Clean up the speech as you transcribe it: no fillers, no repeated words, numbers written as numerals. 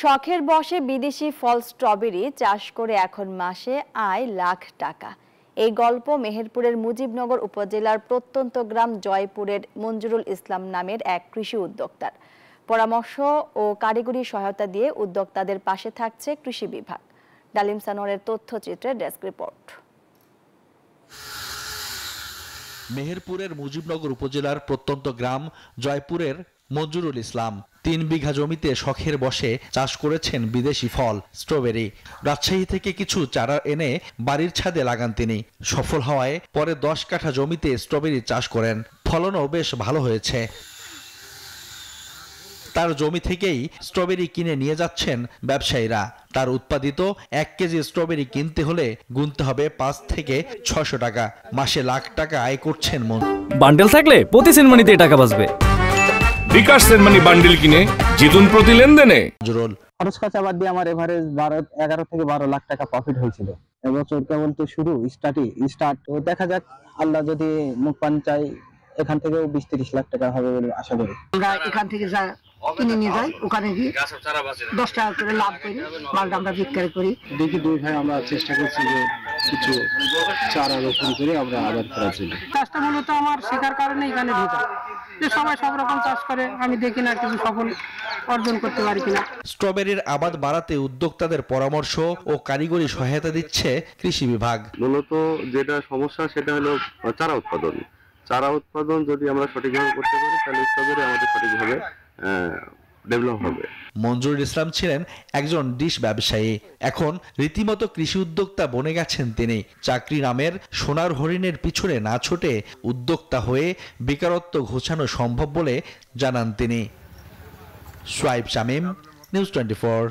শখের বশে বিদেশি ফল স্ট্রবেরি চাষ করে এখন মাসে আয় লাখ টাকা। এই গল্প মেহেরপুরের মুজিবনগর উপজেলার প্রত্যন্ত গ্রাম জয়পুরের মঞ্জুরুল ইসলাম নামের এক কৃষি উদ্যোক্তার। পরামর্শ ও কারিগরি সহায়তা দিয়ে উদ্যোক্তাদের পাশে থাকছে কৃষি বিভাগ। ডালিম সানোয়ারের তথ্যচিত্রের ডেস্ক রিপোর্ট। মেহেরপুরের মুজিবনগর উপজেলার প্রত্যন্ত গ্রাম জয়পুরের মঞ্জুরুল ইসলাম 3 বিঘা জমিতে শখের বশে চাষ করেছেন বিদেশি ফল স্ট্রবেরি। রাজশাহী থেকে কিছু চারা এনে বাড়ির ছাদে লাগান তিনি। সফল হওয়ায় পরে 10 কাঠা জমিতে স্ট্রবেরি চাষ করেন। ফলনও বেশ ভালো হয়েছে। তার জমি থেকেই স্ট্রবেরি কিনে নিয়ে যাচ্ছেন ব্যবসায়ীরা। তার উৎপাদিত 1 কেজি স্ট্রবেরি কিনতে হলে গুনতে হবে 5 থেকে 600 টাকা। মাসে লাখ টাকা আয় করছেন। বান্ডেল থাকলে প্রতি সেনমানিতে টাকা বাঁচবে। বিকাশ সেনমানি বান্ডেল কিনে জিতুন প্রতি লেনদেনে। খরচ খরচা বাদ দিয়ে আমার এভারেজ 11 থেকে 12 লাখ টাকা প্রফিট হয়েছিল। এবছর কেবল তো শুরু স্টার্ট তো দেখা যাক, আল্লাহ যদি মুখ পান চাই এখান থেকেও 20-30 লাখ টাকা হবে বলে আশা করি। আমরা এখান থেকে যা কিনে নিয়ে যাই, ওখানে গিয়ে 10 টাকা করে লাভ করি, মালটা আমরা বিক্রি করি। দেখি দুই ভাই আমরা চেষ্টা করছি যে কিছু চারা রোপণ করে আমরা আবাদ করার জন্য। চাষটা মূলত আমার শেখার কারণে এখানে ঢোকা, যে সবাই সব রকম চাষ করে, আমি দেখি না কিছু সফল অর্জন করতে পারি কিনা। স্ট্রবেরির আবাদ বাড়াতে উদ্যোক্তাদের পরামর্শ ও কারিগরি সহায়তা দিচ্ছে কৃষি বিভাগ। মূলত যেটা সমস্যা সেটা হলো চারা উৎপাদন যদি আমরা সঠিকভাবে করতে পারি তাহলে স্ট্রবেরি আমাদের সঠিকভাবে ডেভেলপ হবে। মঞ্জুরুল ইসলাম ছিলেন একজন ডিশ ব্যবসায়ী। এখন রীতিমতো কৃষি উদ্যোক্তা বনে গেছেন তিনি। চাকরি নামের সোনার হরিণের পিছনে না ছুটে উদ্যোক্তা হয়ে বেকারত্ব ঘোচানো সম্ভব বলে জানান তিনি। সোয়াইব শামীম, নিউজ 24।